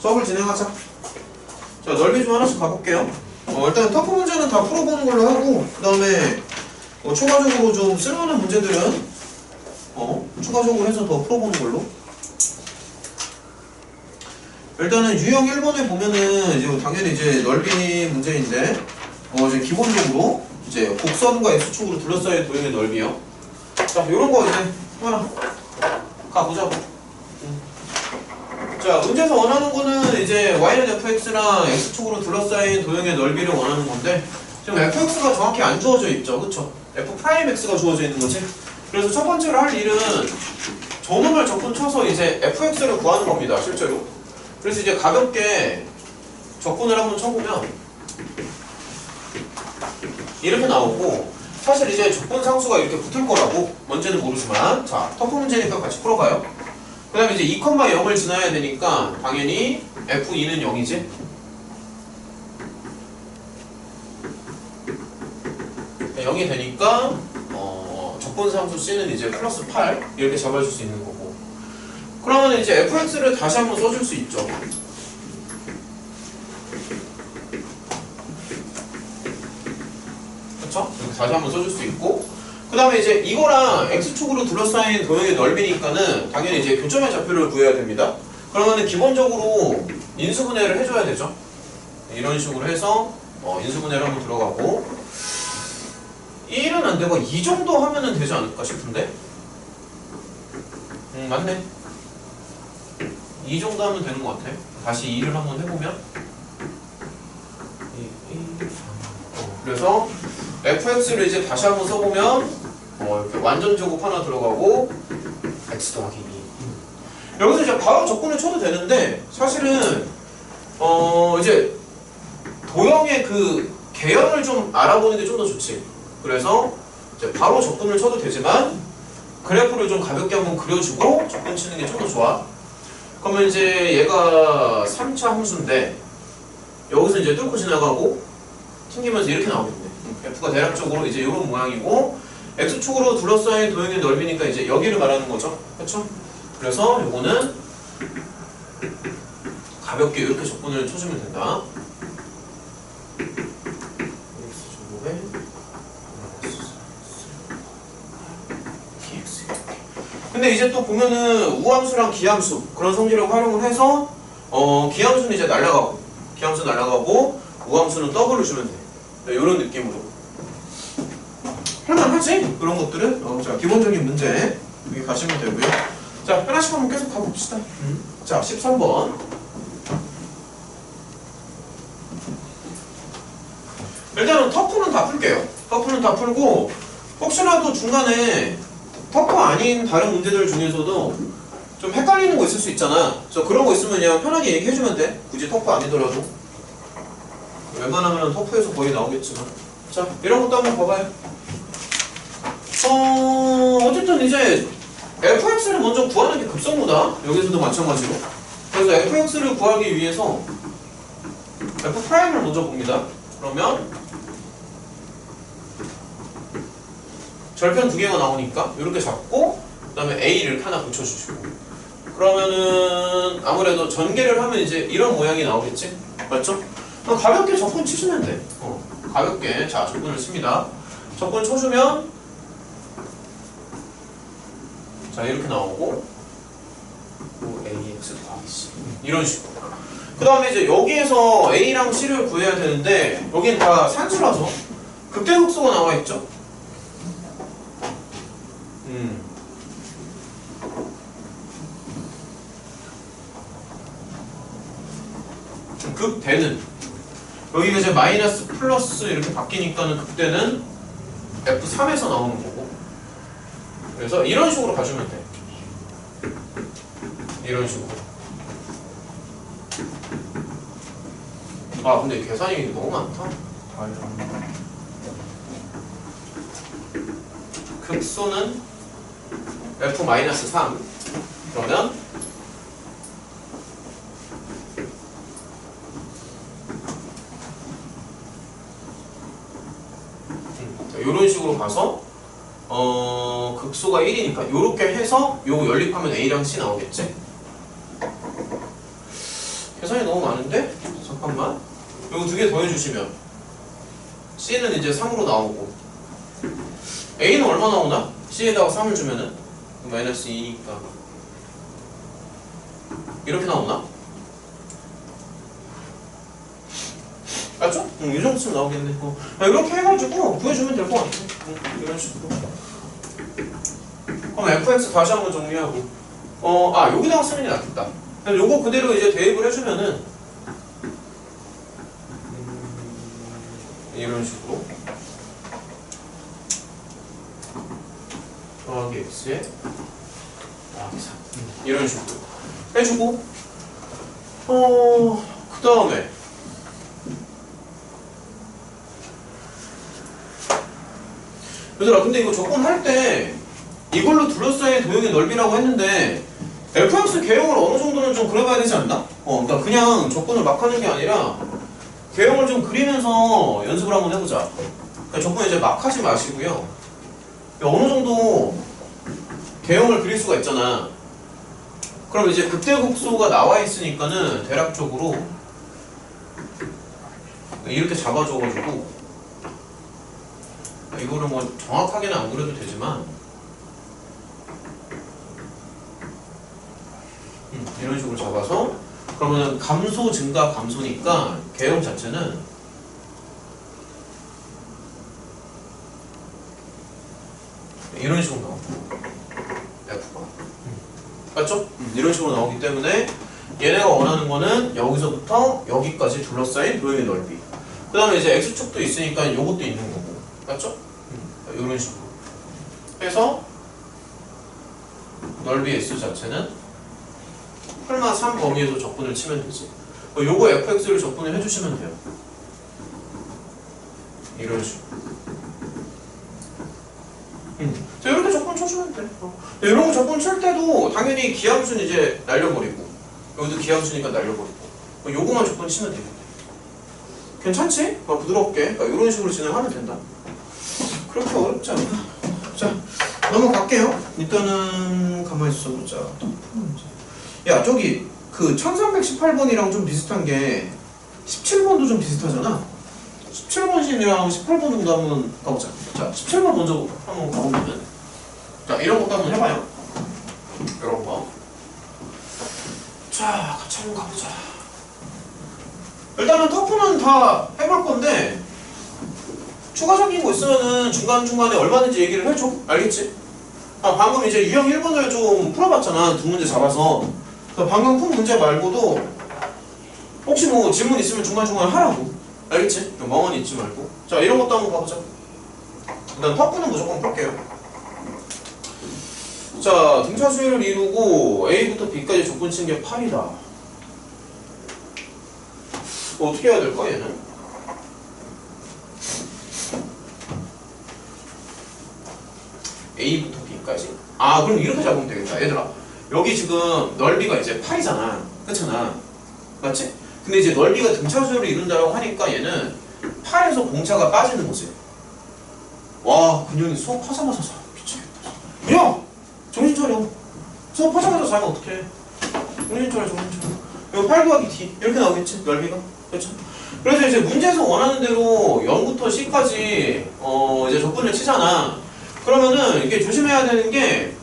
수업을 진행하자. 자, 넓이 좀 하나씩 가볼게요. 일단 터프 문제는 다 풀어보는 걸로 하고, 그 다음에 추가적으로 좀 쓸만한 문제들은 추가적으로 해서 더 풀어보는 걸로. 일단은 유형 1번에 보면은 이제 당연히 이제 넓이 문제인데, 이제 기본적으로 이제 곡선과 x축으로 둘러싸인 도형의 넓이요. 자, 요런 거 이제 하나 가보자고. 자, 문제에서 원하는 거는 이제 y는 fx랑 x축으로 둘러싸인 도형의 넓이를 원하는 건데, 지금 fx가 정확히 안 주어져 있죠, 그쵸? f'x가 주어져 있는 거지. 그래서 첫 번째로 할 일은 저놈을 적분 쳐서 이제 fx를 구하는 겁니다, 실제로. 그래서 이제 가볍게 적분을 한번 쳐보면 이렇게 나오고, 사실 이제 적분 상수가 이렇게 붙을 거라고 뭔지는 모르지만, 자, 터프 문제니까 같이 풀어봐요. 그 다음에 이제 2,0을 지나야 되니까 당연히 f2는 0이지. 그러니까 0이 되니까 적분상수 c는 이제 플러스 8 이렇게 잡아줄 수 있는 거고. 그러면 이제 fx를 다시 한번 써줄 수 있죠. 그쵸? 이렇게 다시 한번 써줄 수 있고, 그 다음에 이제 이거랑 x축으로 둘러싸인 도형의 넓이니까는 당연히 이제 교점의 좌표를 구해야 됩니다. 그러면은 기본적으로 인수분해를 해줘야 되죠. 이런 식으로 해서 인수분해를 한번 들어가고, 1은 안 되고 2 정도 하면은 되지 않을까 싶은데? 맞네. 2 정도 하면 되는 것 같아. 다시 2를 한번 해보면, 그래서 fx를 이제 다시 한번 써보면 이렇게 완전 제곱 하나 들어가고 x 더하기 2. 여기서 이제 바로 적분을 쳐도 되는데, 사실은 이제 도형의 그 개연을 좀 알아보는 게 좀 더 좋지. 그래서 이제 바로 적분을 쳐도 되지만 그래프를 좀 가볍게 한번 그려주고 적분 치는 게 좀 더 좋아. 그러면 이제 얘가 3차 함수인데 여기서 이제 뚫고 지나가고 튕기면서 이렇게 나오겠네. f가 대략적으로 이제 이런 모양이고, x축으로 둘러싸인 도형의 넓이니까 이제 여기를 말하는 거죠. 그렇죠? 그래서 요거는 가볍게 이렇게 적분을 쳐주면 된다. 근데 이제 또 보면은 우함수랑 기함수 그런 성질을 활용을 해서 기함수는 이제 날아가고, 기함수 날아가고 우함수는 더블을 주면 돼. 이런 느낌으로 할만하지? 그런 것들은 자, 기본적인 문제 여기 가시면 되고요. 자, 하나씩 한번 계속 가봅시다. 자, 13번. 일단은 터프는 다 풀게요. 터프는 다 풀고, 혹시라도 중간에 터프 아닌 다른 문제들 중에서도 좀 헷갈리는 거 있을 수 있잖아. 그래서 그런 거 있으면 그냥 편하게 얘기해주면 돼. 굳이 터프 아니더라도. 웬만하면 터프에서 거의 나오겠지만. 자, 이런 것도 한번 봐봐요. 어쨌든 이제 fx를 먼저 구하는 게 급선무다. 여기서도 마찬가지로. 그래서 fx를 구하기 위해서 f'을 먼저 봅니다. 그러면 절편 두 개가 나오니까 이렇게 잡고, 그 다음에 a를 하나 붙여주시고, 그러면은 아무래도 전개를 하면 이제 이런 모양이 나오겠지? 맞죠? 그럼 가볍게 적분 치시면 돼. 가볍게. 자, 적분을 칩니다. 적분 쳐주면 자, 이렇게 나오고 ax 더하기 c 이런 식으로. 그 다음에 이제 여기에서 a랑 c를 구해야 되는데 여기는 다 산수라서 극대극소가 나와 있죠? 극대는 여기가 이제 마이너스 플러스 이렇게 바뀌니까는 극대는 F3에서 나오는 거고, 그래서 이런 식으로 가주면 돼. 이런 식으로. 아, 근데 계산이 너무 많다. 극소는 F-3. 그러면 이런 식으로 가서 극소가 1이니까 요렇게 해서 요거 연립하면 A랑 C 나오겠지? 계산이 너무 많은데? 잠깐만. 이거 두 개 더해주시면 C는 이제 3으로 나오고 A는 얼마 나오나? C에다가 3을 주면은 마이너스 2니까 이렇게 나오나? 맞죠? 이 정도쯤 나오겠네. 이렇게 해가지고 구해주면 될 것 같아. 이런 식으로. 그럼 fx 다시 한번 정리하고 여기다가 쓰는 게 낫겠다. 요거 그대로 이제 대입을 해주면은 이런 식으로 더하기 x에 더하기 3 이런 식으로 해주고 그 다음에 얘들아 근데 이거 접근할 때 이걸로 둘러싸인 도형의 넓이라고 했는데 fx 개형을 어느 정도는 좀 그려봐야 되지 않나? 그러니까 그냥 접근을 막 하는 게 아니라 개형을 좀 그리면서 연습을 한번 해보자. 그러니까 접근 이제 막 하지 마시고요. 어느 정도 개형을 그릴 수가 있잖아. 그럼 이제 극대극소가 나와 있으니까는 대략적으로 이렇게 잡아줘가지고 이거를 뭐 정확하게는 안 그려도 되지만 이런 식으로 잡아서 그러면 감소 증가 감소니까 개형 자체는 이런 식으로 나오고 F가 맞죠? 이런 식으로 나오기 때문에 얘네가 원하는 거는 여기서부터 여기까지 둘러싸인 도형의 넓이 그 다음에 이제 X축도 있으니까 이것도 있는 거고 맞죠? 이런 식으로 해서 넓이 S 자체는 펄마 3 범위에서 적분을 치면 되지. 요거 fx를 적분을 해주시면 돼요. 이런 식으로. 자, 이렇게 적분 쳐주면 돼. 이런 거 적분 칠 때도 당연히 기함수는 이제 날려버리고 여기도 기함수니까 날려버리고 요거만 적분 치면 되겠네. 괜찮지? 부드럽게 이런 식으로 진행하면 된다. 그렇게 어렵지 않아. 자, 넘어갈게요. 일단은 가만히 있어보자. 야, 저기 그 1318번이랑 좀 비슷한 게 17번도 좀 비슷하잖아. 17번씩이랑 18번 정도 한번 가보자. 자, 17번 먼저 한번 가보면은 자, 이런 것도 한번 해봐요. 이런 거. 자, 같이 한번 가보자. 일단은 터프는 다 해볼 건데 추가적인 거 있으면은 중간중간에 얼마든지 얘기를 해줘. 알겠지? 방금 이제 유형 1번을 좀 풀어봤잖아. 두 문제 잡아서. 방금 푼 문제 말고도 혹시 뭐 질문 있으면 중간중간에 하라고. 알겠지? 멍하니 있지 말고. 자, 이런 것도 한번 봐보자. 일단 터프는 무조건 풀게요. 자, 등차 수열을 이루고 A부터 B까지 족분 친 게 8이다. 어떻게 해야 될까 얘는? A부터 B까지? 그럼 이렇게 잡으면 되겠다. 얘들아, 여기 지금 넓이가 이제 8이잖아. 그렇잖아. 맞지? 근데 이제 넓이가 등차 수열을 이룬다고 하니까 얘는 8에서 공차가 빠지는 거지. 와, 근영이 수업하자마자 자. 미치겠다. 야! 정신 차려. 수업하자마자 자면 어떡해. 정신 차려, 정신 차려. 이거 8 더하기 D. 이렇게 나오겠지? 넓이가. 그렇죠? 그래서 이제 문제에서 원하는 대로 0부터 C까지 이제 적분을 치잖아. 그러면은 이게 조심해야 되는 게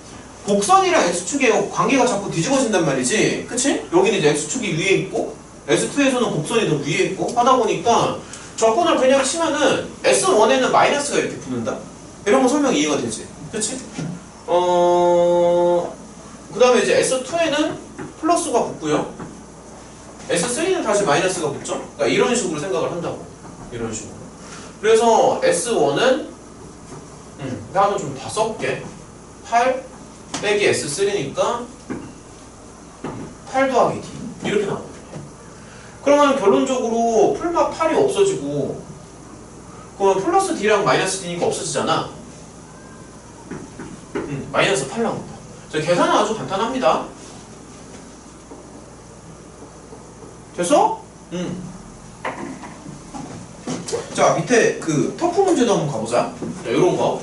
곡선이랑 X축의 관계가 자꾸 뒤집어진단 말이지. 그치? 여기는 이제 X축이 위에 있고 S2에서는 곡선이 더 위에 있고 하다 보니까 적분을 그냥 치면은 S1에는 마이너스가 이렇게 붙는다? 이런 거 설명 이해가 되지. 그치? 그 다음에 이제 S2에는 플러스가 붙고요. S3는 다시 마이너스가 붙죠? 그러니까 이런 식으로 생각을 한다고. 이런 식으로. 그래서 S1은 한번 좀 다 써볼게. 8 빼기 S3니까 8 더하기 D 이렇게 나오거든요. 그러면 결론적으로 풀마 8이 없어지고 그러면 플러스 D랑 마이너스 D니까 없어지잖아. 마이너스 8 나옵니다. 자, 계산은 아주 간단합니다. 됐어? 자, 밑에 그 터프 문제도 한번 가보자. 자, 요런 거.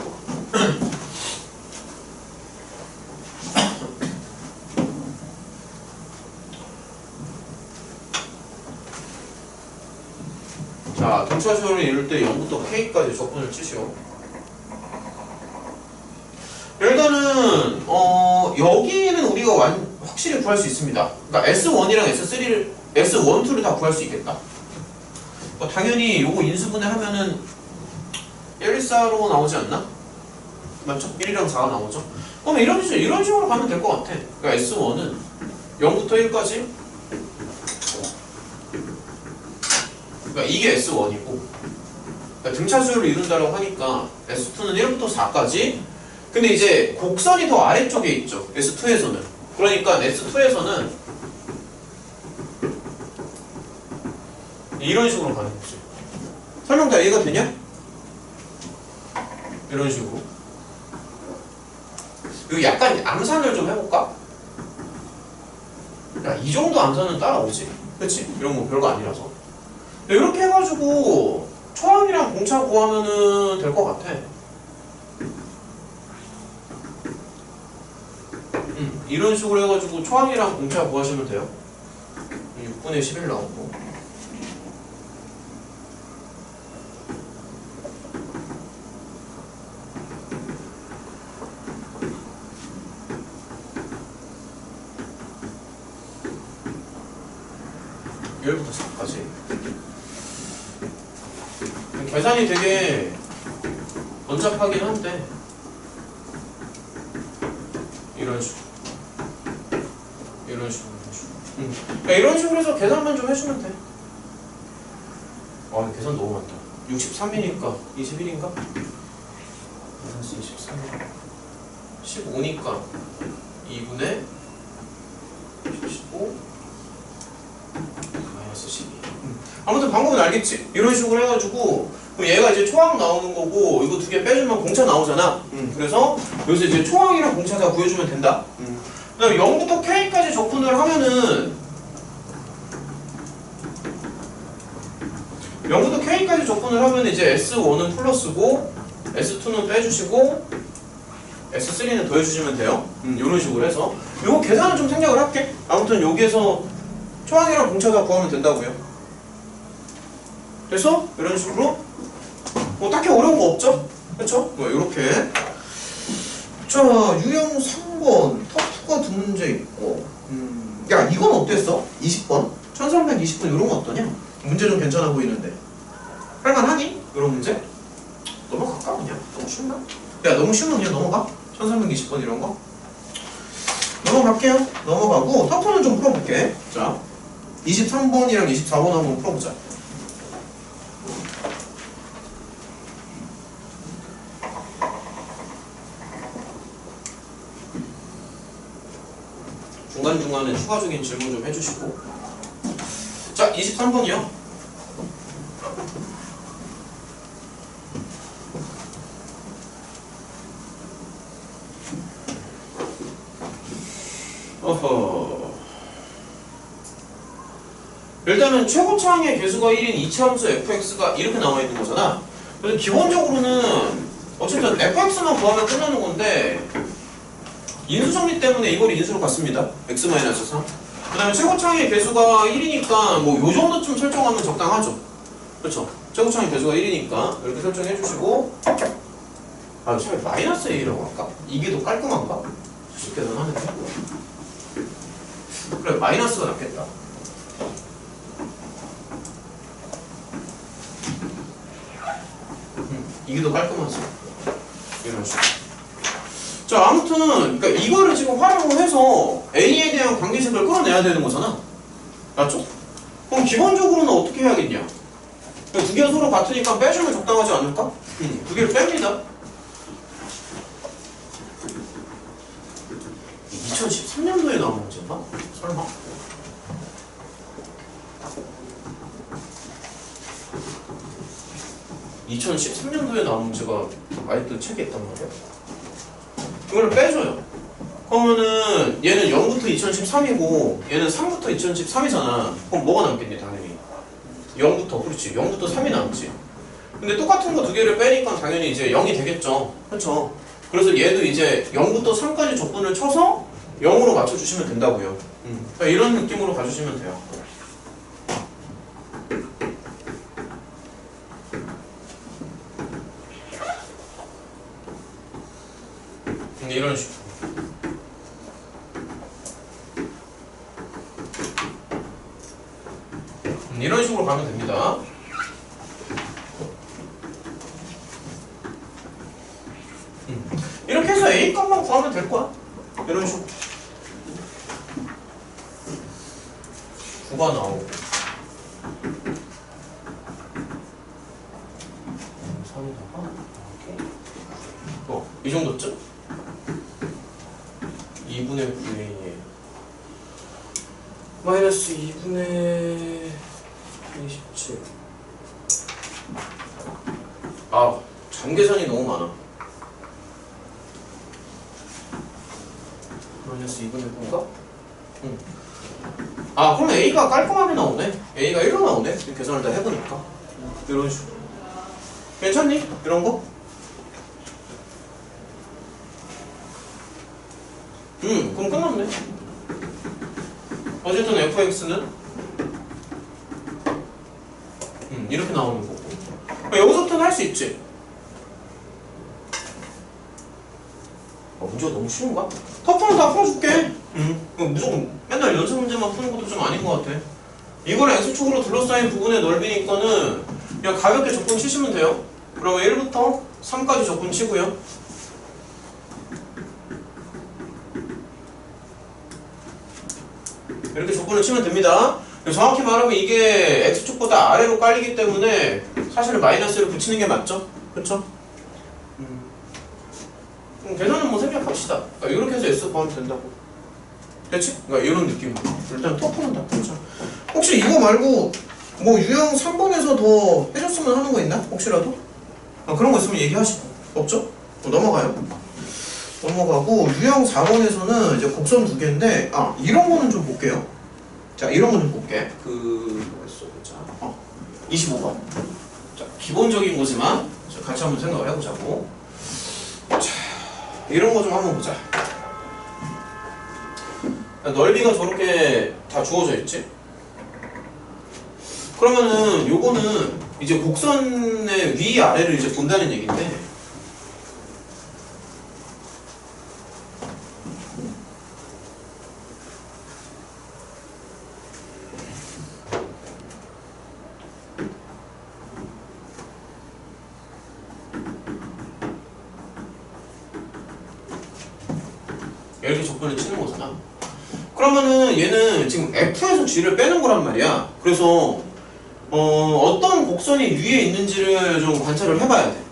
자, 등차수열을 이룰 때 0부터 K까지 적분을 치시오. 일단은 여기는 우리가 확실히 구할 수 있습니다. 그러니까 S1이랑 S3를 S1, 2를 다 구할 수 있겠다. 당연히 요거 인수분해 하면은 1, 4로 나오지 않나? 맞죠? 1이랑 4가 나오죠? 그러면 이런 식으로 가면 될 것 같아. 그러니까 S1은 0부터 1까지. 그러니까 이게 S1이고, 그러니까 등차수열을 이룬다라고 하니까 S2는 1부터 4까지. 근데 이제 곡선이 더 아래쪽에 있죠. S2에서는. 그러니까 S2에서는 이런 식으로 가는 거지. 설명 다 이해가 되냐? 이런 식으로. 이거 약간 암산을 좀 해볼까? 야, 이 정도 암산은 따라오지. 그치? 이런 거 별거 아니라서. 이렇게 해가지고 초항이랑 공차 구하면은 될 것 같아. 이런 식으로 해가지고 초항이랑 공차 구하시면 돼요. 6분의 11 나오고. 열부터 4까지. 계산이 되게 번잡하긴 한데 이런 식으로 그러니까 이런 식으로 해서 계산만 좀 해주면 돼. 계산 너무 많다. 63이니까 21인가? 마이너스 23 15니까 2분의 15 마이너스 12. 아무튼 방법은 알겠지? 이런 식으로 해가지고 그럼 얘가 이제 초항 나오는 거고 이거 두 개 빼주면 공차 나오잖아. 그래서 여기서 이제 초항이랑 공차 다 구해주면 된다. 그 다음에 0부터 K까지 적분을 하면은 0부터 K까지 적분을 하면 이제 S1은 플러스고 S2는 빼주시고 S3는 더해주시면 돼요. 이런 식으로 해서 요거 계산은 좀 생략을 할게. 아무튼 여기에서 초항이랑 공차 다 구하면 된다고요. 그래서 이런 식으로 뭐 딱히 어려운 거 없죠? 그렇죠? 뭐 이렇게. 자, 유형 3번 터프가 두 문제 있고. 야, 이건 어땠어? 20번? 1320번 이런 거 어떠냐? 문제 좀 괜찮아 보이는데 할만하니? 이런 문제? 넘어갈까 그냥? 너무 쉽나? 야, 너무 쉬우면 그냥 넘어가? 1320번 이런 거? 넘어갈게요. 넘어가고 터프는 좀 풀어볼게. 자, 23번이랑 24번 한번 풀어보자. 중간중간에 추가적인 질문 좀 해주시고. 자, 23번이요. 어허. 일단은 최고차항의 개수가 1인 이차함수 fx가 이렇게 나와 있는 거잖아. 그래서 기본적으로는 어쨌든 fx만 구하면 끝나는 건데 인수 정리 때문에 이걸 인수로 갔습니다. x-3. 그 다음에 최고차항의 개수가 1이니까 뭐 요 정도쯤 설정하면 적당하죠. 그렇죠? 최고차항의 개수가 1이니까 이렇게 설정해 주시고, 차라리 마이너스 A라고 할까? 이게 더 깔끔한가? 수식 계산하는데? 그래, 마이너스가 낫겠다. 이게 더 깔끔하지. 이런 식으로. 자, 아무튼 그러니까 이거를 지금 활용을 해서 A에 대한 관계식을 끌어내야 되는 거잖아. 맞죠? 그럼 기본적으로는 어떻게 해야겠냐? 두 개가 서로 같으니까 빼주면 적당하지 않을까? 두 개를 뺍니다. 2013년도에 나온 문제인가? 설마? (2013년도에) 나온 문제가 아직도 책에 있단 말이야. 이걸 빼줘요. 그러면은 얘는 0부터 2013이고 얘는 3부터 2013이잖아. 그럼 뭐가 남겠니? 당연히 0부터, 그렇지, 0부터 3이 남지. 근데 똑같은 거 두 개를 빼니까 당연히 이제 0이 되겠죠. 그렇죠? 그래서 얘도 이제 0부터 3까지 적분을 쳐서 0으로 맞춰주시면 된다고요. 이런 느낌으로 가주시면 돼요. 이런 식으로. 이런 식으로 가면 됩니다. 이렇게 해서 A 값만 구하면 될 거야. 이런 식으로. 9가 나오고 3에다가 이 정도쯤? 2분의 9A에 마이너스 2분의 27. 아, 잠계산이 너무 많아. 마이너스 2분의 9인가? 응. 아, 그럼 A가 깔끔하게 나오네. A가 1로 나오네. 계산을 다 해보니까. 이런 식으로. 괜찮니? 이런 거? 그럼 끝났네. 어쨌든 fx는 이렇게 나오는 거고. 여기서부터는 할 수 있지. 문제가 너무 쉬운가? 터프는 다 풀어줄게. 무조건 맨날 연습 문제만 푸는 것도 좀 아닌 것 같아. 이거를 x축으로 둘러싸인 부분의 넓이니까는 그냥 가볍게 적분 치시면 돼요. 그러면 1부터 3까지 적분 치고요. 이렇게 적분을 치면 됩니다. 정확히 말하면 이게 x축보다 아래로 깔리기 때문에 사실은 마이너스를 붙이는 게 맞죠? 그쵸? 계산은 뭐 생략합시다. 그러니까 이렇게 해서 S 구하면 된다고. 됐지? 그러니까 이런 느낌으로. 일단 터프는 다 풀자. 혹시 이거 말고 뭐 유형 3번에서 더 해줬으면 하는 거 있나? 혹시라도? 그런 거 있으면 얘기하시고. 없죠? 넘어가요. 넘어가고 유형 4번에서는 이제 곡선 두 개인데 이런 거는 좀 볼게요. 자, 이런 거 좀 볼게. 뭐였어? 자, 25번. 자, 기본적인 거지만 같이 한번 생각을 해보자고. 자, 이런 거 좀 한번 보자. 넓이가 저렇게 다 주어져 있지? 그러면은 요거는 이제 곡선의 위 아래를 이제 본다는 얘기인데, 이렇게 적분을 치는 거잖아. 그러면은 얘는 지금 F에서 G를 빼는 거란 말이야. 그래서 어떤 곡선이 위에 있는지를 좀 관찰을 해봐야 돼.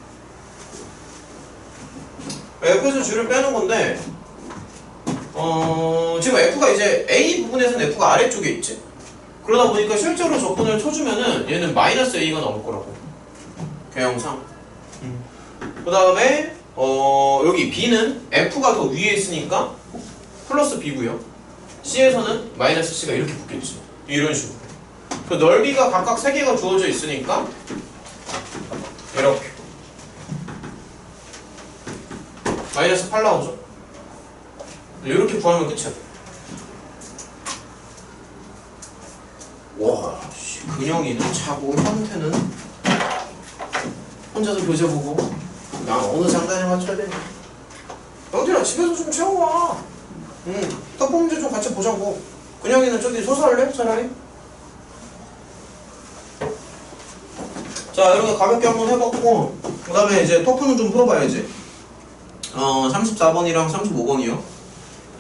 F에서 G를 빼는 건데 지금 F가 이제 A 부분에서는 F가 아래쪽에 있지. 그러다 보니까 실제로 적분을 쳐주면은 얘는 마이너스 A가 나올 거라고. 개형상. 그 다음에 여기 B는 F가 더 위에 있으니까 플러스 B고요. C에서는 마이너스 C가 이렇게 붙겠지. 이런 식으로. 그 넓이가 각각 3개가 주어져 있으니까 이렇게 마이너스 8 나오죠. 이렇게 구하면 끝이야. 와, 근영이는 차고 형태는 혼자서 교재 보고 난 어느 장단에 맞춰야 되냐. 영태야, 집에서 좀 채워와. 떡 문제 좀 같이 보자고. 근영이는 저기 서서 할래? 차라리? 자, 이렇게 가볍게 한번 해봤고, 그 다음에 이제 터프는 좀 풀어봐야지. 34번이랑 35번이요.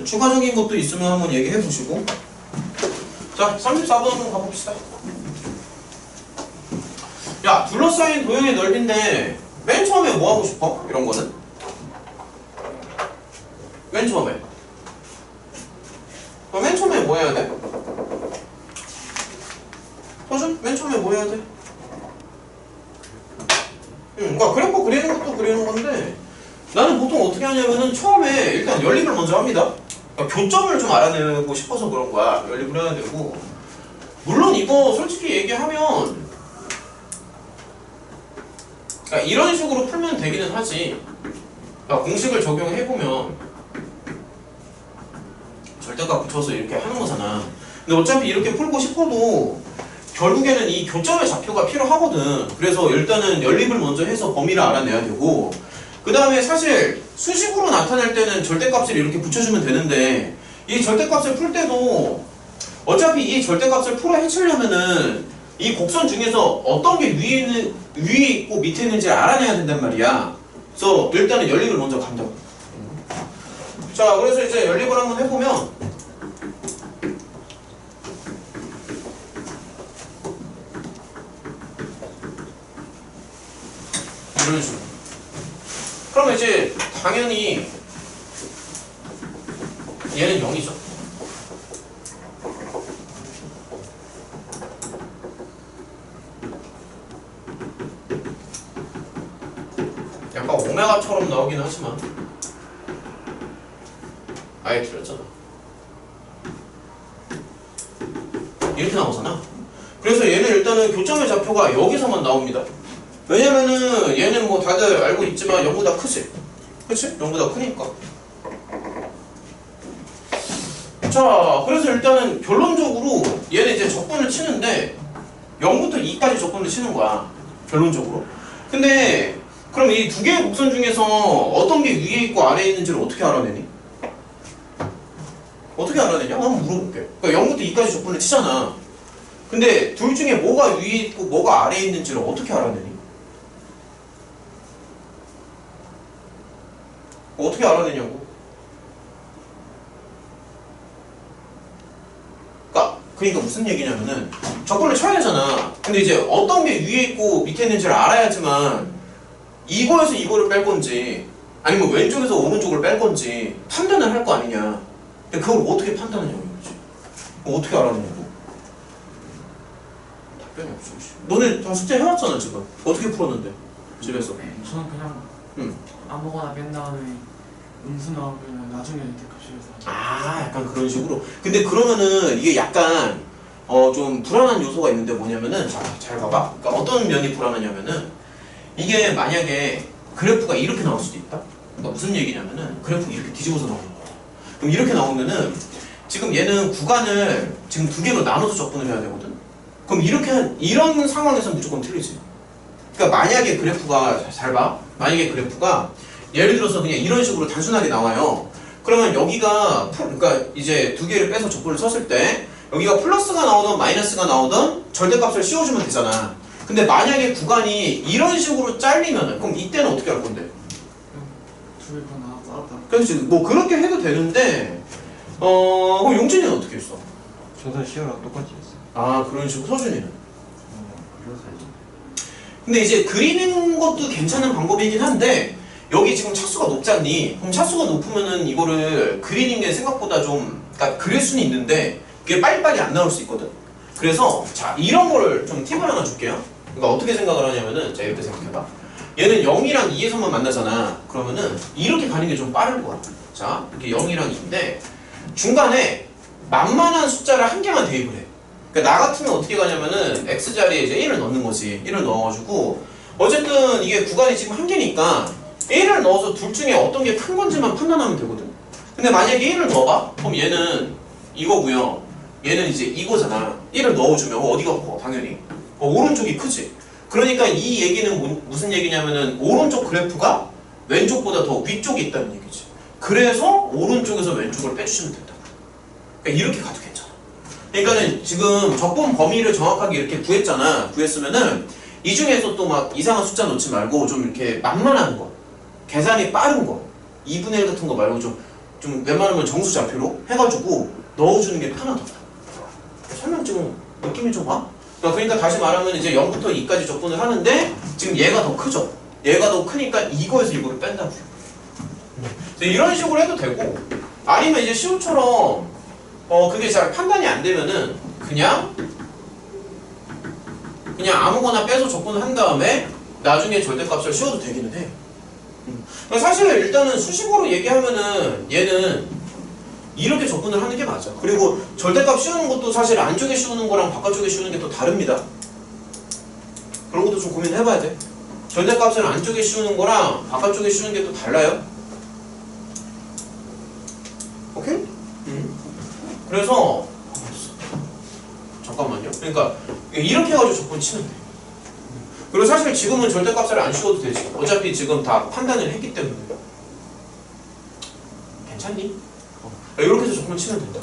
추가적인 것도 있으면 한번 얘기해 보시고. 자, 34번 한번 가봅시다. 야, 둘러싸인 도형의 넓이인데 맨 처음에 뭐 하고 싶어? 이런 거는? 맨 처음에. 맨 처음에 뭐 해야 돼? 서준? 맨 처음에 뭐 해야 돼? 그러니까 그래프 그리는 것도 그리는 건데 나는 보통 어떻게 하냐면은 처음에 일단 연립을 먼저 합니다. 그러니까 교점을 좀 알아내고 싶어서 그런 거야. 연립을 해야 되고. 물론 이거 솔직히 얘기하면 그러니까 이런 식으로 풀면 되기는 하지. 그러니까 공식을 적용해보면 절대값 붙여서 이렇게 하는 거잖아. 근데 어차피 이렇게 풀고 싶어도 결국에는 이 교점의 좌표가 필요하거든. 그래서 일단은 연립을 먼저 해서 범위를 알아내야 되고, 그 그 다음에 사실 수식으로 나타낼 때는 절대값을 이렇게 붙여주면 되는데 이 절대값을 풀 때도 어차피 이 절대값을 풀어 헤치려면은 이 곡선 중에서 어떤 게 위에 있고 밑에 있는지 알아내야 된단 말이야. 그래서 일단은 연립을 먼저 간다고. 자, 그래서 이제 연립을 한번 해보면 이런 식으로. 그러면 이제 당연히 얘는 0이죠. 약간 오메가처럼 나오긴 하지만 아예 틀렸잖아. 이렇게 나오잖아. 그래서 얘는 일단은 교점의 좌표가 여기서만 나옵니다. 왜냐면은 얘는 뭐 다들 알고 있지만 0보다 크지? 그치? 0보다 크니까. 자, 그래서 일단은 결론적으로 얘는 이제 적분을 치는데 0부터 2까지 적분을 치는 거야. 결론적으로. 근데 그럼 이 두 개의 곡선 중에서 어떤 게 위에 있고 아래에 있는지를 어떻게 알아내니? 어떻게 알아내냐? 한번 물어볼게. 그러니까 0부터 2까지 적분을 치잖아. 근데 둘 중에 뭐가 위에 있고 뭐가 아래에 있는지를 어떻게 알아내니? 어떻게 알아내냐고. 그러니까 무슨 얘기냐면은 적분을 쳐야 되잖아. 근데 이제 어떤 게 위에 있고 밑에 있는지를 알아야지만 이거에서 이거를 뺄 건지 아니면 왼쪽에서 오른쪽을 뺄 건지 판단을 할 거 아니냐. 근데 그걸 어떻게 판단하냐고 이거지. 어떻게 알아내냐고. 답변이 없어. 너네 다 숙제 해왔잖아 지금. 어떻게 풀었는데 집에서. 저는 그냥 아무거나 뺀 다음에 음수 나오면 나중에 이렇게 값이라서. 아, 약간 그런 식으로. 근데 그러면은 이게 약간 좀 불안한 요소가 있는데 뭐냐면은 자, 잘 봐봐. 그러니까 어떤 면이 불안하냐면은 이게 만약에 그래프가 이렇게 나올 수도 있다. 그러니까 무슨 얘기냐면은 그래프 이렇게 뒤집어서 나오는 거야. 그럼 이렇게 나오면은 지금 얘는 구간을 지금 두 개로 나눠서 적분을 해야 되거든. 그럼 이런 상황에서 무조건 틀리지. 그러니까 만약에 그래프가 잘 봐. 만약에 그래프가 예를 들어서 그냥 이런 식으로 단순하게 나와요. 그러면 여기가 그러니까 이제 두 개를 빼서 적분을 쳤을 때 여기가 플러스가 나오든 마이너스가 나오든 절대값을 씌워주면 되잖아. 근데 만약에 구간이 이런 식으로 잘리면은 그럼 이때는 어떻게 할 건데? 두 개가 나왔다. 그렇지. 뭐 그렇게 해도 되는데 그럼 용진이는 어떻게 했어? 저도 시어랑 똑같이 했어요. 아, 그런 식으로. 서준이는? 그려서야지. 근데 이제 그리는 것도 괜찮은 방법이긴 한데 여기 지금 차수가 높잖니? 그럼 차수가 높으면은 이거를 그리는 게 생각보다 좀 그러니까 그릴 수는 있는데 그게 빨리빨리 안 나올 수 있거든. 그래서 자, 이런 거를 좀 팁을 하나 줄게요. 그러니까 어떻게 생각을 하냐면은 자, 이렇게 생각해봐. 얘는 0이랑 2에서만 만나잖아. 그러면은 이렇게 가는 게 좀 빠른 거야. 자, 이렇게 0이랑 2인데 중간에 만만한 숫자를 한 개만 대입을 해. 그러니까 나 같으면 어떻게 가냐면은 x자리에 이제 1을 넣는 거지. 1을 넣어가지고 어쨌든 이게 구간이 지금 한 개니까 1을 넣어서 둘 중에 어떤 게 큰 건지만 판단하면 되거든. 근데 만약에 1을 넣어봐? 그럼 얘는 이거고요. 얘는 이제 이거잖아. 1을 넣어주면 어디가 커? 당연히 오른쪽이 크지. 그러니까 이 얘기는 무슨 얘기냐면은 오른쪽 그래프가 왼쪽보다 더 위쪽에 있다는 얘기지. 그래서 오른쪽에서 왼쪽을 빼주시면 된다. 그러니까 이렇게 가도 괜찮아. 그러니까는 지금 적분 범위를 정확하게 이렇게 구했잖아. 구했으면은 이 중에서 또 막 이상한 숫자 넣지 말고 좀 이렇게 만만한 거, 계산이 빠른 거, 2분의 1 같은 거 말고 좀 웬만하면 정수 좌표로 해가지고 넣어주는 게 편하다. 설명 좀 느낌이 좀 와? 그러니까 다시 말하면 이제 0부터 2까지 적분을 하는데 지금 얘가 더 크죠? 얘가 더 크니까 이거에서 이거를 뺀다고요. 이런 식으로 해도 되고 아니면 이제 시우처럼 그게 잘 판단이 안 되면은 그냥 아무거나 빼서 적분을 한 다음에 나중에 절대값을 씌워도 되기는 해. 사실 일단은 수식으로 얘기하면은 얘는 이렇게 적분을 하는 게 맞아. 그리고 절대값 씌우는 것도 사실 안쪽에 씌우는 거랑 바깥쪽에 씌우는 게 또 다릅니다. 그런 것도 좀 고민해봐야 돼. 절대값을 안쪽에 씌우는 거랑 바깥쪽에 씌우는 게 또 달라요. 오케이? 그래서 잠깐만요. 그러니까 이렇게 해가지고 적분 치면 돼. 그리고 사실 지금은 절대값을 안 씌워도 되지. 어차피 지금 다 판단을 했기 때문에. 괜찮니? 이렇게 해서 조금 치면 된다.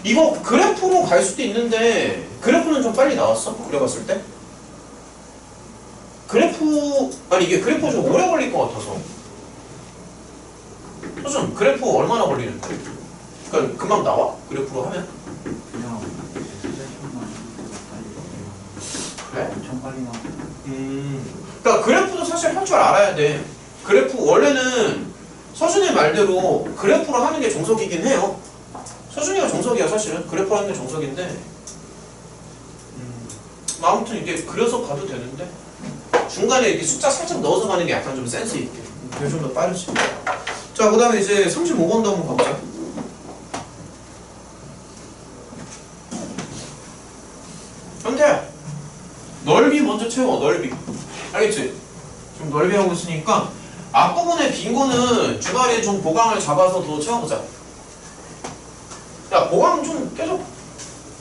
이거 그래프로 갈 수도 있는데 그래프는 좀 빨리 나왔어? 그려봤을 때? 이게 그래프 좀 오래 걸릴 것 같아서. 소준 그래프 얼마나 걸리는데? 그러니까 금방 나와? 그래프로 하면? 그냥 휴대폰만 그래? 엄청 빨리 나. 그러니까 그래프도 사실 할 줄 알아야 돼. 그래프 원래는 서준의 말대로 그래프로 하는 게 정석이긴 해요. 서준이가 정석이야 사실은. 그래프로 하는 게 정석인데 아무튼 이게 그려서 가도 되는데 중간에 이렇게 숫자 살짝 넣어서 가는 게 약간 좀 센스 있게. 그게 좀 더 빠르지. 자, 그 다음에 이제 35번도 한번 가보자. 현태야, 넓이 먼저 채워. 넓이. 알겠지? 지금 넓이 하고 있으니까 앞부분에 빈 거는 주말에 좀 보강을 잡아서 더 채워보자. 야, 보강 좀 계속.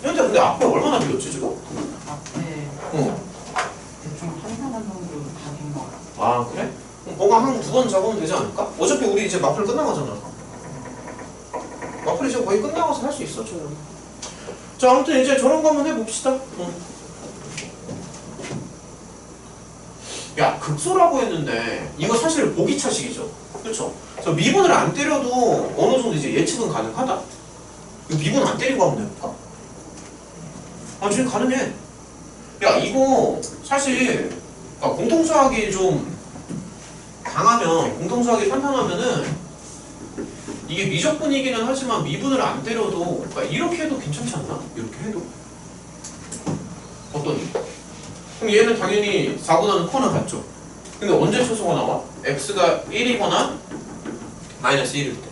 현태 근데 앞에 얼마나 비었지 지금? 앞에 어. 대충 한 사람 정도 다빈 것 같아. 아 그래? 그럼 보강 한 2번 잡으면 되지 않을까? 어차피 우리 이제 마플 끝나가잖아. 마플 이제 거의 끝나가서 할 수 있어 지금. 자, 아무튼 이제 저런 거 한번 해봅시다. 야, 극소라고 했는데 이거 사실 보기차식이죠. 그렇죠? 그래서 미분을 안 때려도 어느 정도 이제 예측은 가능하다. 이거 미분 안 때리고 한번 해볼까? 아, 지금 가능해. 야, 이거 사실 그러니까 공통수학이 좀 강하면, 공통수학이 탄탄하면은 이게 미적분이기는 하지만 미분을 안 때려도 그러니까 이렇게 해도 괜찮지 않나? 이렇게 해도 어떠니? 그럼 얘는 당연히 4보다는 커나 같죠? 근데 언제 최소가 나와? x가 1이거나 마이너스 1일 때.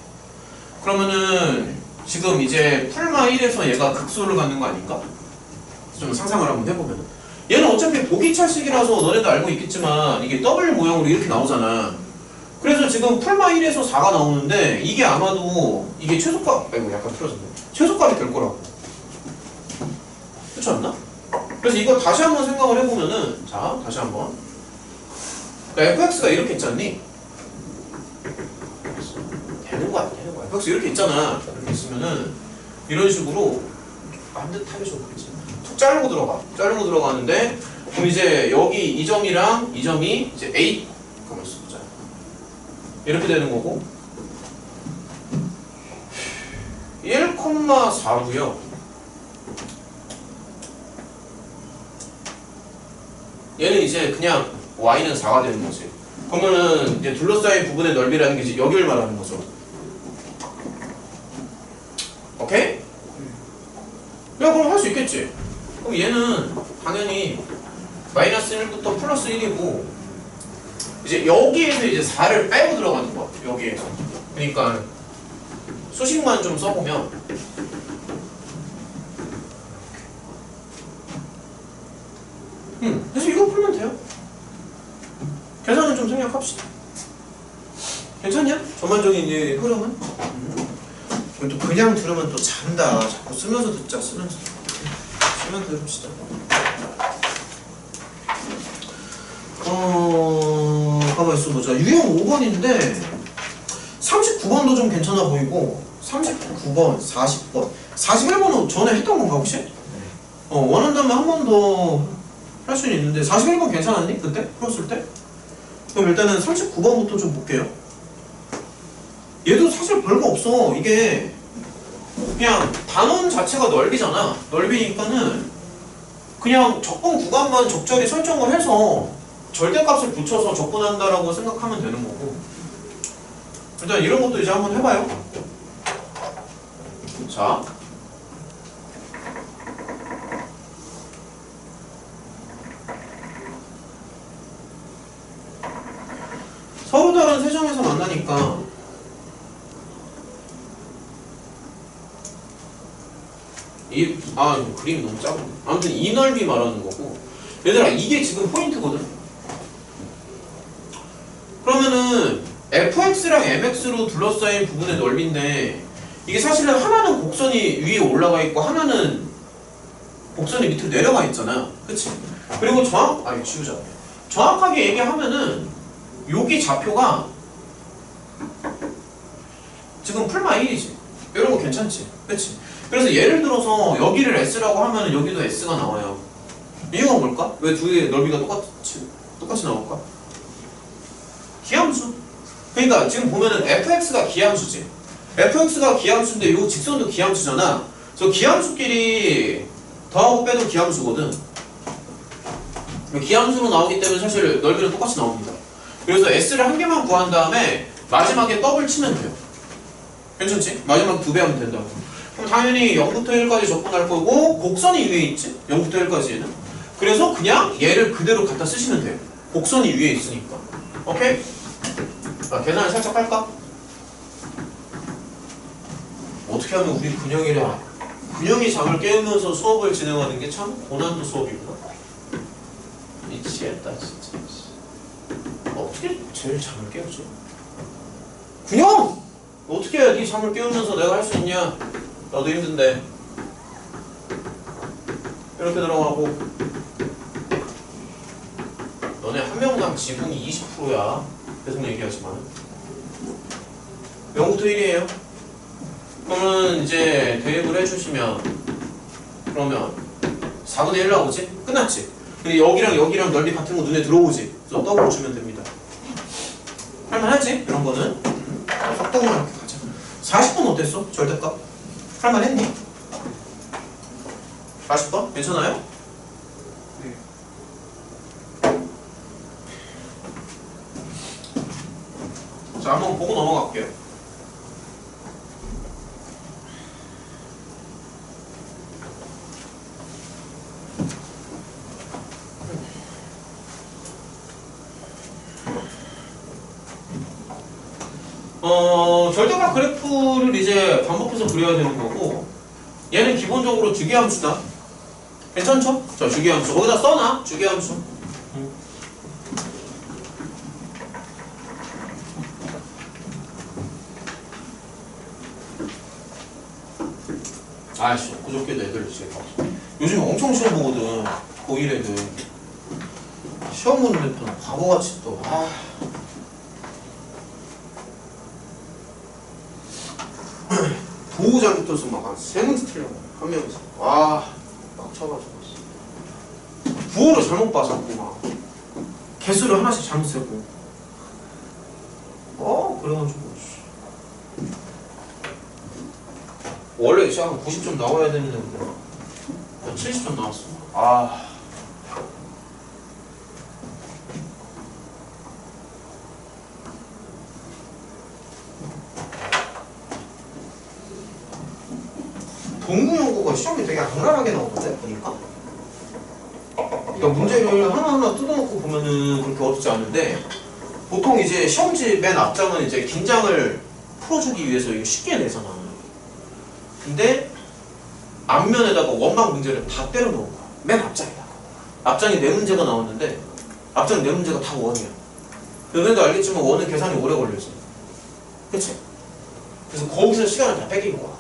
그러면은 지금 이제 풀마 1에서 얘가 극소를 갖는 거 아닌가? 좀 상상을 한번 해보면은 얘는 어차피 보기차식이라서 너네도 알고 있겠지만 이게 더블 모양으로 이렇게 나오잖아. 그래서 지금 풀마 1에서 4가 나오는데 이게 아마도 이게 최소값, 아이고 약간 틀어졌네. 최소값이 될 거라고. 그렇지 않나? 그래서 이거 다시 한번 생각을 해보면은, 자, 다시 한번. 그러니까 fx가 이렇게 있잖니? 되는 거야, 되는 거야. fx 이렇게 있잖아. 이렇게 있으면은 이런 식으로 반듯하게 좀 그렇지. 툭 자르고 들어가. 자르고 들어가는데 그럼 이제 여기 이 점이랑 이 점이 이제 A 가만 있어 보자. 이렇게 되는 거고 1,4고요. 얘는 이제 그냥 y는 4가 되는 거지. 그러면은 이제 둘러싸인 부분의 넓이라는 게 이제 여기를 말하는 거죠. 오케이? 야, 그럼 할 수 있겠지. 그럼 얘는 당연히 마이너스 1부터 플러스 1이고 이제 여기에서 이제 4를 빼고 들어가는 거야. 여기에서. 그러니까 수식만 좀 써보면 그래서 이거 풀면 돼요. 계산은 좀 생략합시다. 괜찮냐? 전반적인 이제 흐름은? 또 그냥 들으면 또 잔다. 자꾸 쓰면서 듣자. 쓰면서 들읍시다. 가만 있어 보자. 유형 5번인데 39번도 좀 괜찮아 보이고 39번, 40번, 41번은 전에 했던 건가 혹시? 원한다면 한 번 더 할 수는 있는데 41번 괜찮았니? 그때? 풀었을 때? 그럼 일단은 39번부터 좀 볼게요. 얘도 사실 별거 없어. 이게 그냥 단원 자체가 넓이잖아. 넓이니까는 그냥 적분 구간만 적절히 설정을 해서 절대값을 붙여서 적분한다라고 생각하면 되는 거고. 일단 이런 것도 이제 한번 해봐요. 자, 서로 다른 세점에서 만나니까 이거 그림이 너무 작은데. 아무튼 이 넓이 말하는 거고. 얘들아, 이게 지금 포인트거든. 그러면은 fx랑 mx로 둘러싸인 부분의 넓이인데 이게 사실은 하나는 곡선이 위에 올라가 있고 하나는 곡선이 밑으로 내려가 있잖아요. 그치? 그리고 이거 지우자. 정확하게 얘기하면은 여기 좌표가 지금 풀마 1이지. 이런 거 괜찮지? 그치? 그래서 예를 들어서 여기를 S라고 하면은 여기도 S가 나와요. 이유가 뭘까? 왜 두 개의 넓이가 똑같이 나올까? 기함수. 그러니까 지금 보면은 fx가 기함수지. fx가 기함수인데 이 직선도 기함수잖아. 저 기함수끼리 더하고 빼도 기함수거든. 기함수로 나오기 때문에 사실 넓이는 똑같이 나옵니다. 그래서 s를 한 개만 구한 다음에 마지막에 더블 치면 돼요. 괜찮지? 마지막 2배 하면 된다고. 그럼 당연히 0부터 1까지 접근할 거고 곡선이 위에 있지? 0부터 1까지는. 그래서 그냥 얘를 그대로 갖다 쓰시면 돼요. 곡선이 위에 있으니까. 오케이? 자, 계산을 살짝 할까? 어떻게 하면 우리 근영이 잠을 깨우면서 수업을 진행하는 게 참 고난도 수업이구나. 미치겠다 진짜. 어떻게 제일 잠을 깨우지? 근영! 어떻게 해야 네 잠을 깨우면서 내가 할 수 있냐? 나도 힘든데. 이렇게 들어가고 너네 한 명당 지분이 20%야. 계속 얘기하지만 0부터 1이에요. 그러면 이제 대입을 해주시면 그러면 4분의 1 나오지? 끝났지? 근데 여기랑 넓이 같은 거 눈에 들어오지? 그래서 더블 주면 됩니다. 할만하지? 이런 거는 속도만 이렇게 가자. 40번 어땠어? 절대값? 할만했니? 40번? 괜찮아요? 네. 자, 한번 보고 넘어갈게요. 절대값 그래프를 이제 반복해서 그려야 되는 거고, 얘는 기본적으로 주기함수다. 괜찮죠? 자, 주기함수. 거기다 써놔. 주기함수. 아이씨, 그저께도 애들 진짜 요즘 엄청 시험 보거든. 고1 애들. 시험 보는 애들은 바보같이 또. 도우 잘 붙어서 막 한 3문제 틀려고 한 명이서. 막 쳐가지고. 부호를 잘못 봐, 자꾸 막. 개수를 하나씩 잘못 세고. 그래가지고. 원래 시작은 90점 나와야 되는데 70점 나왔어. 동구연구가 시험이 되게 악랄하게 나오던데 보니까. 그러니까 문제를 하나하나 뜯어놓고 보면은 그렇게 어렵지 않은데, 보통 이제 시험지 맨 앞장은 이제 긴장을 풀어주기 위해서 이거 쉽게 내잖아. 근데 앞면에다가 원망 문제를 다 때려 넣은 거야. 맨 앞장에다가. 앞장에 4문제가 나왔는데 앞장 4문제가 다 원이야. 너네도 알겠지만 원은 계산이 오래 걸리지. 그치? 그래서 거기서 시간을 다 뺏긴 거야.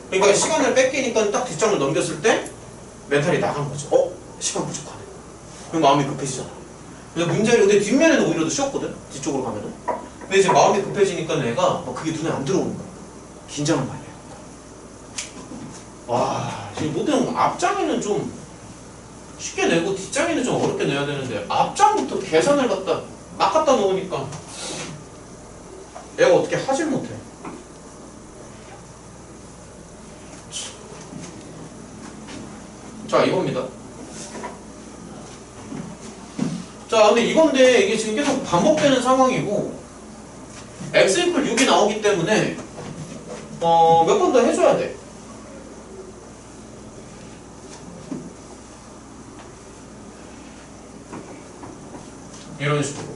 그러니까 시간을 뺏기니까 딱 뒷장을 넘겼을 때 멘탈이 나간 거죠. 시간 부족하네. 그럼 마음이 급해지잖아. 근데 뒷면에는 오히려 더 쉬웠거든? 뒤쪽으로 가면은. 근데 이제 마음이 급해지니까 내가 그게 눈에 안 들어오는 거야. 긴장을 많이 해. 지금 모든 앞장에는 좀 쉽게 내고 뒷장에는 좀 어렵게 내야 되는데 앞장부터 계산을 막 갖다 놓으니까 얘가 어떻게 하질 못해. 자, 이겁니다. 자, 근데 이게 지금 계속 반복되는 상황이고 x = 6이 나오기 때문에 몇 번 더 해줘야 돼. 이런 식으로.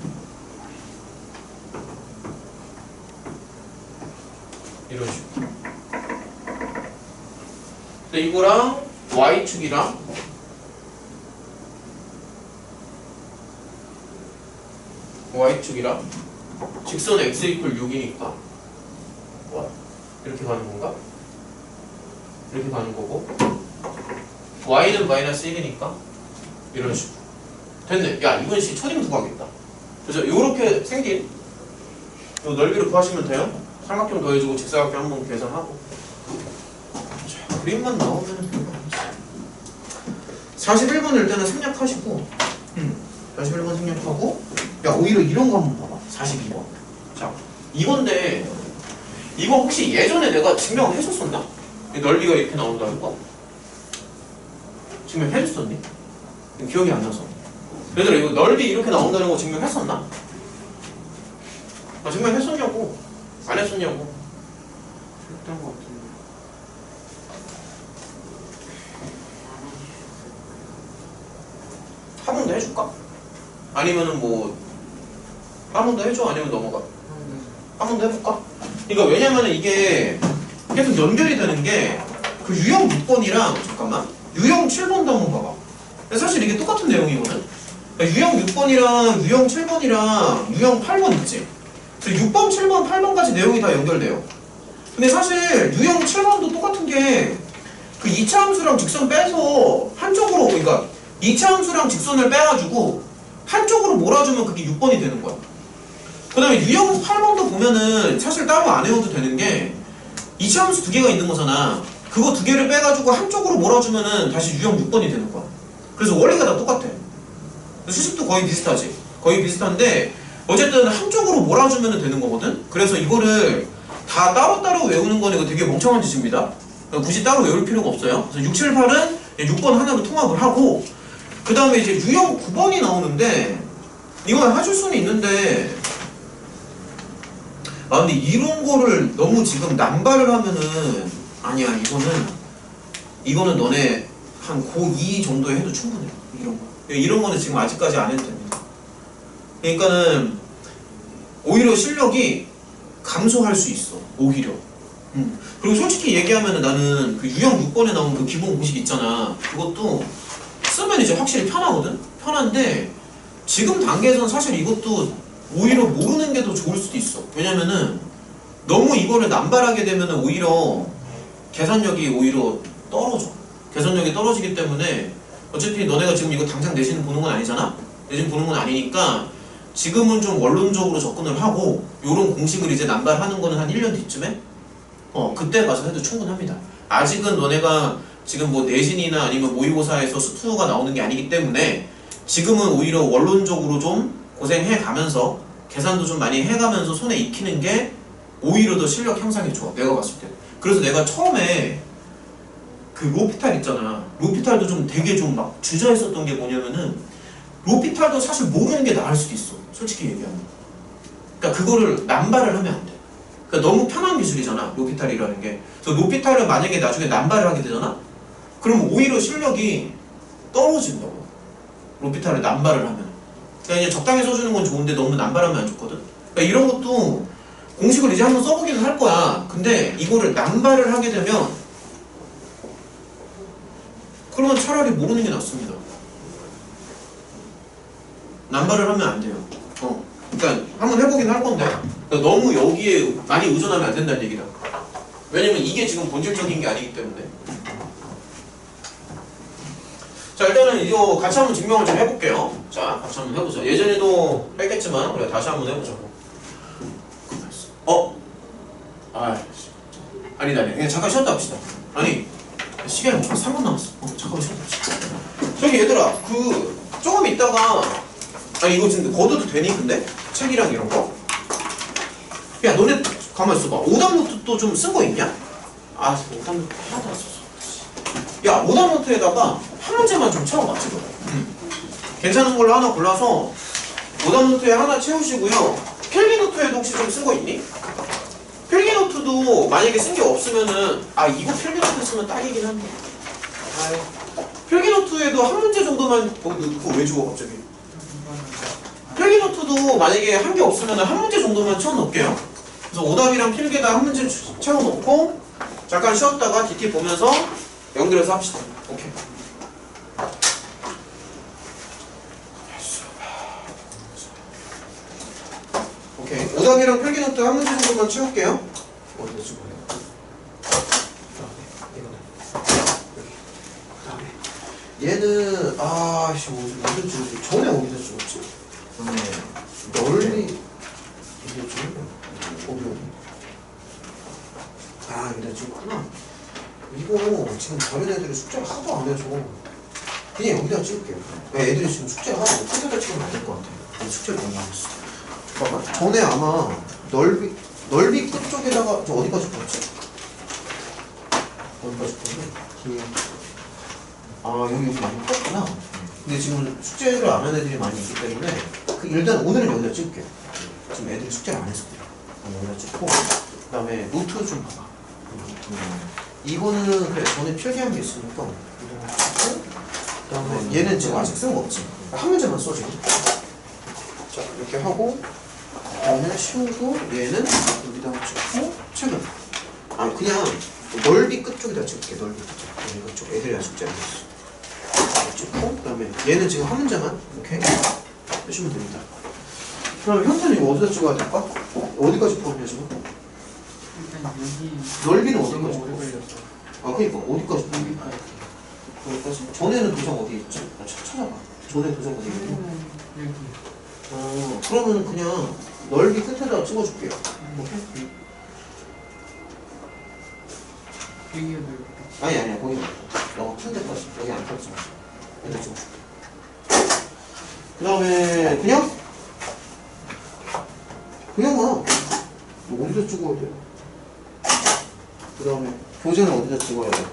이런 식으로. 근데 이거랑 y축이랑 직선 x = 6이니까 이렇게 가는 건가? 이렇게 가는 거고, y는 마이너스 1이니까 이런 식으로 됐네. 야 이건 씨 초딩 두각이다. 그래서 요렇게 생긴 요 넓이를 구하시면 돼요. 삼각형 더해주고 직사각형 한번 계산하고. 자, 그림만 나오면 별거 아니지. 41번 일단은 생략하시고 41번 생략하고 야 오히려 이런 거 한번 봐봐. 42번. 자 이건데 이거 혹시 예전에 내가 증명했었었나? 이 넓이가 이렇게 나온다는 거? 증명해줬었니? 기억이 안 나서. 얘들아 이거 넓이 이렇게 나온다는 거 증명했었나? 아, 증명했었냐고? 안 했었냐고? 했던 것 같은데. 한 번 더 해줄까? 아니면은 뭐 한 번 더 해줘? 아니면 넘어가? 한 번 더 해볼까? 그러니까 왜냐면은 이게 계속 연결이 되는 게 그 유형 6번이랑 잠깐만 유형 7번도 한번 봐봐. 사실 이게 똑같은 내용이거든. 그러니까 유형 6번이랑 유형 7번이랑 유형 8번 있지. 그래서 6번, 7번, 8번까지 내용이 다 연결돼요. 근데 사실 유형 7번도 똑같은 게 그 2차 함수랑 직선 빼서 한쪽으로 그러니까 2차 함수랑 직선을 빼가지고 한쪽으로 몰아주면 그게 6번이 되는 거야. 그 다음에 유형 8번도 보면은 사실 따로 안 외워도 되는 게 2차 함수 두 개가 있는 거잖아. 그거 두 개를 빼가지고 한쪽으로 몰아주면은 다시 유형 6번이 되는 거야. 그래서 원리가 다 똑같아. 수식도 거의 비슷하지. 거의 비슷한데 어쨌든 한쪽으로 몰아주면 되는 거거든. 그래서 이거를 다 따로따로 외우는 거는 이거 되게 멍청한 짓입니다. 굳이 따로 외울 필요가 없어요. 그래서 6, 7, 8은 6번 하나로 통합을 하고 그 다음에 이제 유형 9번이 나오는데 이건 해줄 수는 있는데 아 근데 이런 거를 너무 지금 남발을 하면은 아니야 이거는 너네 한 고2 정도에 해도 충분해. 이런 거는 지금 아직까지 안 해도 됩니다. 그러니까는 오히려 실력이 감소할 수 있어. 오히려. 그리고 솔직히 얘기하면은 나는 그 유형 6번에 나온 그 기본 공식 있잖아. 그것도 쓰면 이제 확실히 편하거든? 편한데 지금 단계에서는 사실 이것도 오히려 모르는 게 더 좋을 수도 있어. 왜냐면은 너무 이거를 남발하게 되면은 오히려 계산력이 오히려 떨어져. 계산력이 떨어지기 때문에 어차피 너네가 지금 이거 당장 내신 보는 건 아니잖아? 내신 보는 건 아니니까 지금은 좀 원론적으로 접근을 하고 요런 공식을 이제 남발하는 거는 한 1년 뒤쯤에 그때 가서 해도 충분합니다. 아직은 너네가 지금 뭐 내신이나 아니면 모의고사에서 수투가 나오는 게 아니기 때문에 지금은 오히려 원론적으로 좀 고생해 가면서 계산도 좀 많이 해가면서 손에 익히는 게 오히려 더 실력 향상에 좋아. 내가 봤을 때. 그래서 내가 처음에 그 로피탈 있잖아. 로피탈도 좀 되게 좀 막 주저했었던 게 뭐냐면은 로피탈도 사실 모르는 게 나을 수도 있어. 솔직히 얘기하면. 그러니까 그거를 남발을 하면 안 돼. 그러니까 너무 편한 기술이잖아. 로피탈이라는 게. 그래서 로피탈을 만약에 나중에 남발을 하게 되잖아? 그러면 오히려 실력이 떨어진다고. 로피탈을 남발을 하면. 그러니까 이제 적당히 써주는 건 좋은데 너무 남발하면 안 좋거든. 그러니까 이런 것도 공식을 이제 한번 써보기는 할 거야. 근데 이거를 남발을 하게 되면 그러면 차라리 모르는 게 낫습니다. 남발을 하면 안 돼요. 그러니까 한번 해보긴 할 건데 그러니까 너무 여기에 많이 의존하면 안 된다는 얘기다. 왜냐면 이게 지금 본질적인 게 아니기 때문에. 자 일단은 이거 같이 한번 증명을 좀 해볼게요. 자 같이 한번 해보자. 예전에도 했겠지만 그래 다시 한번 해보자고. 아니다. 그냥 잠깐 쉬었다 합시다. 아니 시계는 3분 남았어. 잠깐만 쉬었다 합시다. 저기 얘들아 조금 있다가 아니 이거 지금 걷어도 되니 근데? 책이랑 이런 거? 야 너네 가만 있어봐. 오답 노트 또 좀 쓴 거 있냐? 오답 노트 하나도 안 썼어. 야 오답 노트에다가 한 문제만 좀 채워봐 지금. 괜찮은 걸로 하나 골라서 오답 노트에 하나 채우시고요. 필기 노트에도 혹시 좀 쓴 거 있니? 필기 노트도 만약에 쓴 게 없으면은 이거 필기 노트 쓰면 딱이긴 한데 필기 노트에도 한 문제 정도만 넣고 왜 줘 갑자기? 필기 노트도 만약에 한 게 없으면 한 문제 정도만 채워놓을게요. 그래서 오답이랑 필기에다 한 문제 채워놓고 잠깐 쉬었다가 DT 보면서 연결해서 합시다. 오케이. 오케이. 오답이랑 필기 노트 한 문제 정도만 채울게요. 어디다 찍어요? 그 다음에 아씨 어디 찍었지? 전에 어디다 찍었지? 전에 널리 이게 좀 어디 아 여기다 찍었구나. 이거 지금 다른 애들이 숙제를 하나도 안 해줘. 그냥 여기다 찍을게요. 애들이 지금 숙제를 하나도 못 해서 찍으면 안 될 것 같아. 숙제를 너무 안 했어. 잠깐만. 전에 아마 넓이 끝쪽에다가 저 어디까지 풀었지? 어디까지 풀었지? 아 여기 많이 풀었구나. 근데 지금 숙제를 안 하는 애들이 많이 있기 때문에 일단 오늘은 여기다 찍을게요. 지금 애들이 숙제를 안 해서 그래요. 여기다 찍고 그 다음에 노트 좀 봐봐. 이거는 그래 전에 필기한 게 있으니까 이거 찍고 그 다음에 얘는 지금 아직 쓴 거 없지. 한 문제만 써 지금. 자 이렇게 하고 그다음에 쉬우고 얘는 여기다 찍고 최근 아 그냥 넓이 끝쪽에다 찍을게. 넓이 끝쪽 애들이 아직 숙제 안 했어. 찍고 그 다음에 얘는 지금 한 문제만 이렇게 해주면 됩니다. 그럼 현태는 이거 어디다 찍어야 될까? 어디까지 풀었냐 지금? 일단 여기 넓이는 너무 어디까지 오래 풀었어? 걸렸어. 아 그니까 어디까지 풀었어? 여기까지. 거기까지? 전에는 도장 어디 있지? 찾아봐. 전에 도장 어디 있니? 여기. 그러면 그냥 넓이 끝에다가 찍어줄게요. 오케이? 여기가 넓고. 아니야 거기 말고 너가 큰 데까지 여기 안 펼쳐. 여기 찍어줄게. 그 다음에 그냥 뭐 어디다 찍어야 돼? 그 다음에 교재는 어디다 찍어야 돼?